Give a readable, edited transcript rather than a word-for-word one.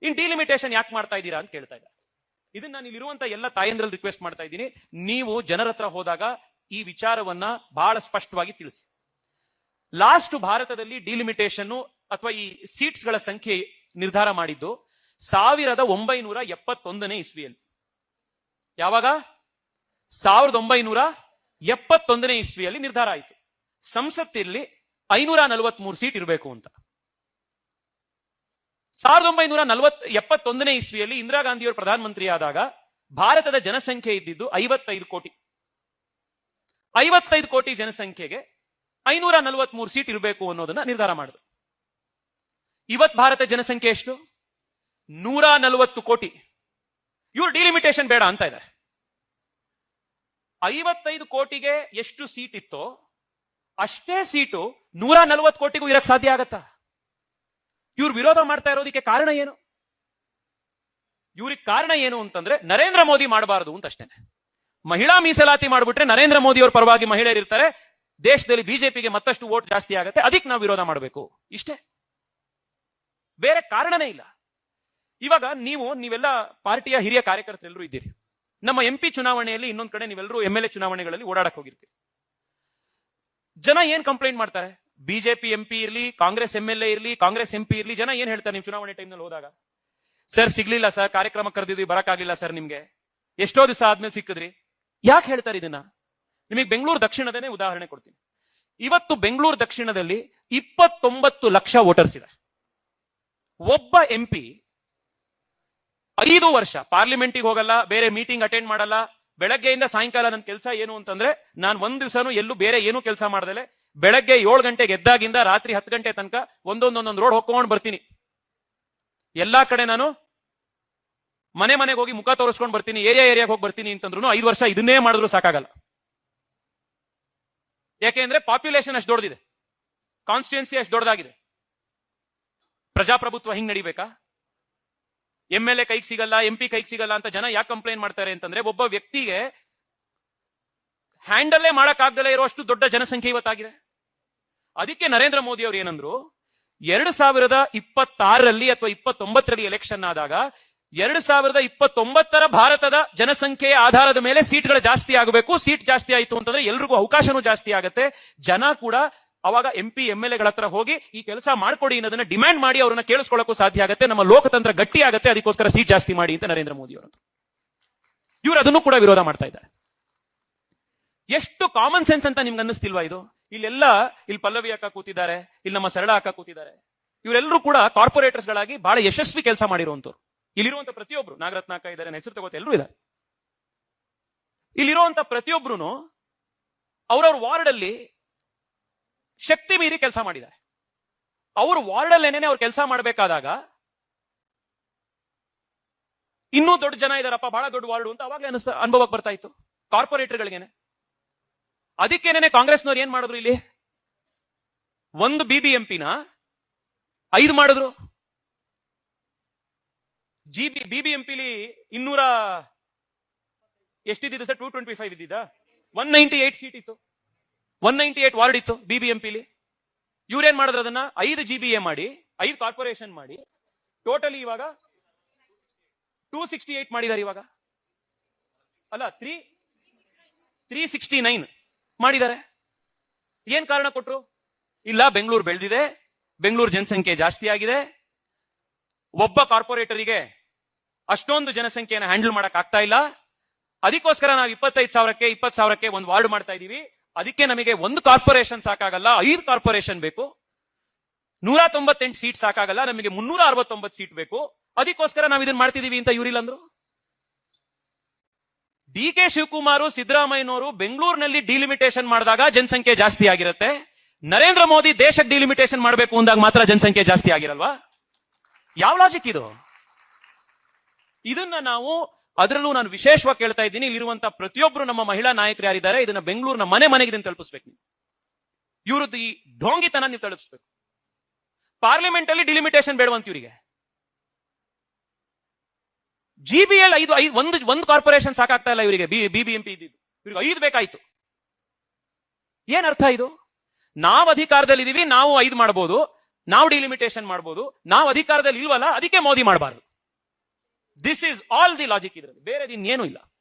ಇನ್ delimitation ಯಾಕೆ ಮಾಡ್ತಾ ಇದ್ದೀರಾ ಅಂತ ಕೇಳ್ತಾ ಇದ್ದಾರೆ. ಇದನ್ನ ನಾನು ಇಲ್ಲಿರುವಂತ ಎಲ್ಲ ತಾಯಂದ್ರಲ್ಲಿ ರಿಕ್ವೆಸ್ಟ್ ಮಾಡ್ತಾ ಇದ್ದೀನಿ, ನೀವು ಜನರ ಹತ್ರ ಹೋದಾಗ ಈ ವಿಚಾರವನ್ನ ಬಹಳ ಸ್ಪಷ್ಟವಾಗಿ ತಿಳಿಸಿ. ಲಾಸ್ಟ್ ಭಾರತದಲ್ಲಿ ಡಿಲಿಮಿಟೇಷನ್ ಅಥವಾ ಈ ಸೀಟ್ಸ್ ಗಳ ಸಂಖ್ಯೆ ನಿರ್ಧಾರ ಮಾಡಿದ್ದು 1971ನೇ ಇಸ್ವಿಯಲ್ಲಿ. ಯಾವಾಗ? 1971ನೇ ಇಸ್ವಿಯಲ್ಲಿ ನಿರ್ಧಾರ ಆಯಿತು. ಸಂಸತ್ತಿನಲ್ಲಿ 543 ಸೀಟ್ ಇರಬೇಕು ಅಂತ. 1971ನೇ ಇಸ್ವಿಯಲ್ಲಿ ಇಂದಿರಾ ಗಾಂಧಿಯವರು ಪ್ರಧಾನಮಂತ್ರಿ ಆದಾಗ ಭಾರತದ ಜನಸಂಖ್ಯೆ ಇದ್ದಿದ್ದು 55 ಕೋಟಿ. 55 ಕೋಟಿ ಜನಸಂಖ್ಯೆಗೆ 543 ಸೀಟ್ ಇರಬೇಕು ಅನ್ನೋದನ್ನ ನಿರ್ಧಾರ ಮಾಡಿದ್ರು. ಇವತ್ತು ಭಾರತ ಜನಸಂಖ್ಯೆ ಎಷ್ಟು? 140 ಕೋಟಿ. ಇವರು ಡಿಲಿಮಿಟೇಷನ್ ಬೇಡ ಅಂತ ಇದ್ದಾರೆ. 55 ಕೋಟಿಗೆ ಎಷ್ಟು ಸೀಟ್ ಇತ್ತೋ ಅಷ್ಟೇ ಸೀಟು 140 ಕೋಟಿಗೂ ಇರಕ್ ಸಾಧ್ಯ ಆಗತ್ತಾ? ಇವ್ರು ವಿರೋಧ ಮಾಡ್ತಾ ಇರೋದಕ್ಕೆ ಕಾರಣ ಏನು? ಇವ್ರಿಗೆ ಕಾರಣ ಏನು ಅಂತಂದ್ರೆ ನರೇಂದ್ರ ಮೋದಿ ಮಾಡಬಾರದು ಅಂತ ಅಷ್ಟೇ. ಮಹಿಳಾ ಮೀಸಲಾತಿ ಮಾಡ್ಬಿಟ್ರೆ ನರೇಂದ್ರ ಮೋದಿ ಅವ್ರ ಪರವಾಗಿ ಮಹಿಳೆಯರು ಇರ್ತಾರೆ, ದೇಶದಲ್ಲಿ ಬಿಜೆಪಿಗೆ ಮತ್ತಷ್ಟು ವೋಟ್ ಜಾಸ್ತಿ ಆಗುತ್ತೆ, ಅದಕ್ಕೆ ನಾವು ವಿರೋಧ ಮಾಡಬೇಕು, ಇಷ್ಟೇ, ಬೇರೆ ಕಾರಣನೇ ಇಲ್ಲ. ಇವಾಗ ನೀವೆಲ್ಲ ಪಾರ್ಟಿಯ ಹಿರಿಯ ಕಾರ್ಯಕರ್ತರೆಲ್ಲರೂ ಇದ್ದೀರಿ. ನಮ್ಮ MP ಚುನಾವಣೆಯಲ್ಲಿ ಇನ್ನೊಂದ್ ಕಡೆ ನೀವೆಲ್ಲರೂ MLA ಚುನಾವಣೆಗಳಲ್ಲಿ ಓಡಾಡಕ್ ಹೋಗಿರ್ತೀರಿ. ಜನ ಏನ್ ಕಂಪ್ಲೇಂಟ್ ಮಾಡ್ತಾರೆ? ಬಿಜೆಪಿ MP ಇರ್ಲಿ, ಕಾಂಗ್ರೆಸ್ MLA ಇರ್ಲಿ, ಕಾಂಗ್ರೆಸ್ MP ಇರ್ಲಿ, ಜನ ಏನ್ ಹೇಳ್ತಾರೆ ನಿಮ್ ಚುನಾವಣೆ ಟೈಮ್ ನಲ್ಲಿ ಹೋದಾಗ? ಸರ್ ಸಿಗ್ಲಿಲ್ಲ ಸರ್, ಕಾರ್ಯಕ್ರಮ ಕರೆದಿದ್ವಿ, ಬರಕ್ಕಾಗಿಲ್ಲ ಸರ್, ನಿಮ್ಗೆ ಎಷ್ಟೋ ದಿವಸ ಆದ್ಮೇಲೆ ಸಿಕ್ಕಿದ್ರಿ. ಯಾಕೆ ಹೇಳ್ತಾರೆ ಇದನ್ನ? ನಿಮಗೆ ಬೆಂಗಳೂರು ದಕ್ಷಿಣದನೇ ಉದಾಹರಣೆ ಕೊಡ್ತೀನಿ. ಇವತ್ತು ಬೆಂಗಳೂರು ದಕ್ಷಿಣದಲ್ಲಿ 29 ಲಕ್ಷ ವೋಟರ್ಸ್ ಇದೆ. ಒಬ್ಬ MP 5 ವರ್ಷ ಪಾರ್ಲಿಮೆಂಟಿಗೆ ಹೋಗಲ್ಲ, ಬೇರೆ ಮೀಟಿಂಗ್ ಅಟೆಂಡ್ ಮಾಡಲ್ಲ. ಬೆಳಗ್ಗೆಯಿಂದ ಸಾಯಂಕಾಲ ನನ್ನ ಕೆಲಸ ಏನು ಅಂತಂದ್ರೆ, ನಾನು ಒಂದ್ ದಿವಸನೂ ಎಲ್ಲೂ ಬೇರೆ ಏನೂ ಕೆಲಸ ಮಾಡ್ದಲೆ ಬೆಳಗ್ಗೆ 7 ಗಂಟೆಗೆ ಎದ್ದಾಗಿಂದ ರಾತ್ರಿ 10 ಗಂಟೆ ತನಕ ಒಂದೊಂದೊಂದೊಂದು ರೋಡ್ ಹೋಗ್ಕೊಂಡು ಬರ್ತೀನಿ. ಎಲ್ಲಾ ಕಡೆ ನಾನು ಮನೆಗೆ ಹೋಗಿ ಮುಖ ತೋರಿಸ್ಕೊಂಡು ಬರ್ತೀನಿ, ಏರಿಯಾಗೆ ಹೋಗಿ ಬರ್ತೀನಿ ಅಂತಂದ್ರು 5 ವರ್ಷ ಇದನ್ನೇ ಮಾಡಿದ್ರು ಸಾಕಾಗಲ್ಲ. ಯಾಕೆಂದ್ರೆ ಪಾಪ್ಯುಲೇಷನ್ ಅಷ್ಟು ದೊಡ್ಡದಿದೆ, ಕಾನ್ಸ್ಟಿಟ್ಯೂನ್ಸಿ ಅಷ್ಟು ದೊಡ್ಡದಾಗಿದೆ. ಪ್ರಜಾಪ್ರಭುತ್ವ ಹಿಂಗ್ ನಡಿಬೇಕಾ? MLA ಕೈಗೆ ಸಿಗಲ್ಲ, MP ಕೈಗೆ ಸಿಗಲ್ಲ ಅಂತ ಜನ ಯಾಕೆ ಕಂಪ್ಲೇಂಟ್ ಮಾಡ್ತಾರೆ ಅಂತಂದ್ರೆ, ಒಬ್ಬ ವ್ಯಕ್ತಿಗೆ ಹ್ಯಾಂಡಲ್ಲೇ ಮಾಡಕ್ಕಾಗದಲ್ಲೇ ಇರುವಷ್ಟು ದೊಡ್ಡ ಜನಸಂಖ್ಯೆ ಇವತ್ತಾಗಿದೆ. ಅದಕ್ಕೆ ನರೇಂದ್ರ ಮೋದಿ ಅವರು ಏನಂದ್ರು, 2026ರಲ್ಲಿ ಅಥವಾ 29ರಲ್ಲಿ ಎಲೆಕ್ಷನ್ ಆದಾಗ 2029ರ ಭಾರತದ ಜನಸಂಖ್ಯೆಯ ಆಧಾರದ ಮೇಲೆ ಸೀಟ್ಗಳು ಜಾಸ್ತಿ ಆಗಬೇಕು. ಸೀಟ್ ಜಾಸ್ತಿ ಆಯ್ತು ಅಂತಂದ್ರೆ ಎಲ್ರಿಗೂ ಅವಕಾಶನೂ ಜಾಸ್ತಿ ಆಗತ್ತೆ. ಜನ ಕೂಡ ಅವಾಗ MP MLAಗಳ ಹತ್ರ ಹೋಗಿ ಈ ಕೆಲಸ ಮಾಡ್ಕೊಡಿ ಅನ್ನೋದನ್ನ ಡಿಮ್ಯಾಂಡ್ ಮಾಡಿ ಅವ್ರನ್ನ ಕೇಳಿಸ್ಕೊಳ್ಳೋಕ್ಕೂ ಸಾಧ್ಯ ಆಗುತ್ತೆ. ನಮ್ಮ ಲೋಕತಂತ್ರ ಗಟ್ಟಿ ಆಗುತ್ತೆ, ಅದಕ್ಕೋಸ್ಕರ ಸೀಟ್ ಜಾಸ್ತಿ ಮಾಡಿ ಅಂತ ನರೇಂದ್ರ ಮೋದಿ ಅವರು. ಇವರು ಅದನ್ನು ಕೂಡ ವಿರೋಧ ಮಾಡ್ತಾ ಇದ್ದಾರೆ. ಎಷ್ಟು ಕಾಮನ್ ಸೆನ್ಸ್ ಅಂತ ನಿಮ್ಗೆ ಅನ್ನಿಸ್ತಿಲ್ವಾ ಇದು? ಇಲ್ಲಿ ಪಲ್ಲವಿ ಅಕ್ಕ ಕೂತಿದ್ದಾರೆ, ಇಲ್ಲಿ ನಮ್ಮ ಸರಳ ಅಕ್ಕ ಕೂತಿದ್ದಾರೆ. ಇವರೆಲ್ಲರೂ ಕೂಡ ಕಾರ್ಪೊರೇಟರ್ಸ್ ಗಳಾಗಿ ಬಹಳ ಯಶಸ್ವಿ ಕೆಲಸ ಮಾಡಿರುವಂತವ್ರು. ಇಲ್ಲಿರುವಂತ ಪ್ರತಿಯೊಬ್ರು, ನಾಗರತ್ನ ಅಕ್ಕ ಇದ್ದಾರೆ, ಹೆಸರು ತಗೋತ ಎಲ್ಲರೂ ಇದ್ದಾರೆ. ಇಲ್ಲಿರುವಂತ ಪ್ರತಿಯೊಬ್ರು ಅವ್ರವ್ರ ವಾರ್ಡ್ ಅಲ್ಲಿ ಶಕ್ತಿ ಮೀರಿ ಕೆಲಸ ಮಾಡಿದ್ದಾರೆ. ಅವ್ರ ವಾರ್ಡ್ ಅಲ್ಲೇನೆ ಅವ್ರು ಕೆಲಸ ಮಾಡಬೇಕಾದಾಗ ಇನ್ನೂ ದೊಡ್ಡ ಜನ ಇದಾರಪ್ಪ, ಬಹಳ ದೊಡ್ಡ ವಾರ್ಡ್ ಅಂತ ಅವಾಗಲೇ ಅನುಭವಕ್ಕೆ ಬರ್ತಾ ಇತ್ತು ಕಾರ್ಪೊರೇಟರ್ಗಳಿಗೇನೆ. ಅದಕ್ಕೇನೆ ಕಾಂಗ್ರೆಸ್ನವ್ರು ಏನ್ ಮಾಡಿದ್ರು, ಇಲ್ಲಿ ಒಂದು BBMPನ 5 ಮಾಡಿದ್ರು. BBMPಲಿ 200 ಎಷ್ಟಿದ್ದು ಸರ್? 225 ಇದ್ದಿದ್ದ? 198 ಸೀಟ್ ಇತ್ತು, 198 ವಾರ್ಡ್ ಇತ್ತು BBMPಲಿ. ಇವ್ರೇನ್ ಮಾಡಿದ್ರು, ಅದನ್ನ 5 GBA ಮಾಡಿ, 5 ಕಾರ್ಪೊರೇಷನ್ ಮಾಡಿ, ಟೋಟಲಿ ಇವಾಗ 268 ಮಾಡಿದ್ದಾರೆ. ಇವಾಗ ಅಲ್ಲ 369 ಮಾಡಿದ್ದಾರೆ. ಏನ್ ಕಾರಣ ಕೊಟ್ರು? ಇಲ್ಲ, ಬೆಂಗಳೂರು ಬೆಳೆದಿದೆ, ಬೆಂಗಳೂರು ಜನಸಂಖ್ಯೆ ಜಾಸ್ತಿ ಆಗಿದೆ, ಒಬ್ಬ ಕಾರ್ಪೊರೇಟರಿಗೆ ಅಷ್ಟೊಂದು ಜನಸಂಖ್ಯೆಯನ್ನು ಹ್ಯಾಂಡಲ್ ಮಾಡಕ್ ಆಗ್ತಾ ಇಲ್ಲ, ಅದಕ್ಕೋಸ್ಕರ ನಾವು 25,000ಕ್ಕೆ 20,000ಕ್ಕೆ ಒಂದು ವಾರ್ಡ್ ಮಾಡ್ತಾ ಇದೀವಿ. ಅದಕ್ಕೆ ನಮಗೆ ಒಂದು ಕಾರ್ಪೊರೇಷನ್ ಸಾಕಾಗಲ್ಲ, 5 ಕಾರ್ಪೊರೇಷನ್ ಬೇಕು. 198 ಸೀಟ್ ಸಾಕಾಗಲ್ಲ, ನಮಗೆ 369 ಸೀಟ್ ಬೇಕು. ಅದಕ್ಕೋಸ್ಕರ ನಾವು ಇದನ್ನ ಮಾಡ್ತಿದೀವಿ ಅಂತ ಇವರಿಲ್ಲ ಅಂದ್ರು. DK ಶಿವಕುಮಾರ್, ಸಿದ್ದರಾಮಯ್ಯನವರು ಬೆಂಗಳೂರಿನಲ್ಲಿ ಡಿಲಿಮಿಟೇಷನ್ ಮಾಡಿದಾಗ ಜನಸಂಖ್ಯೆ ಜಾಸ್ತಿ ಆಗಿರುತ್ತೆ. ನರೇಂದ್ರ ಮೋದಿ ದೇಶಕ್ಕೆ ಡಿಲಿಮಿಟೇಷನ್ ಮಾಡಬೇಕು ಅಂದಾಗ ಮಾತ್ರ ಜನಸಂಖ್ಯೆ ಜಾಸ್ತಿ ಆಗಿರಲ್ವಾ? ಯಾವ ಲಾಜಿಕ್ ಇದು? ಇದನ್ನ ಅದರಲ್ಲೂ ನಾನು ವಿಶೇಷವಾಗಿ ಕೇಳ್ತಾ ಇದ್ದೀನಿ, ಇಲ್ಲಿರುವಂತಹ ಪ್ರತಿಯೊಬ್ಬರು ನಮ್ಮ ಮಹಿಳಾ ನಾಯಕರು ಯಾರಿದ್ದಾರೆ, ಇದನ್ನ ಬೆಂಗಳೂರಿನ ಮನೆಗೆ ಇದನ್ನ ತಲುಪಿಸ್ಬೇಕು. ನೀವು ಇವ್ರದ್ದು ಈ ಢೋಂಗಿತನ ನೀವು ತಲುಪಿಸ್ಬೇಕು. ಪಾರ್ಲಿಮೆಂಟ್ ಅಲ್ಲಿ ಡಿಲಿಮಿಟೇಷನ್ ಬೇಡವಂತ ಇವರಿಗೆ. GBL 5 ಒಂದು ಕಾರ್ಪೊರೇಷನ್ ಸಾಕಾಗ್ತಾ ಇಲ್ಲ ಇವರಿಗೆ. BBMP ಇದ್ದಿದ್ದು ಇವ್ರಿಗೆ 5 ಬೇಕಾಯ್ತು. ಏನ್ ಅರ್ಥ ಇದು? ನಾವು ಅಧಿಕಾರದಲ್ಲಿ ಇದೀವಿ, ನಾವು 5 ಮಾಡಬಹುದು, ನಾವು ಡಿಲಿಮಿಟೇಷನ್ ಮಾಡಬಹುದು. ನಾವು ಅಧಿಕಾರದಲ್ಲಿ ಇಲ್ವಲ್ಲ, ಅದಕ್ಕೆ ಮೋದಿ ಮಾಡಬಾರದು. This is all the logic ಇದರಲ್ಲಿ, ಬೇರೆ ಇನ್ನೇನು ಇಲ್ಲ.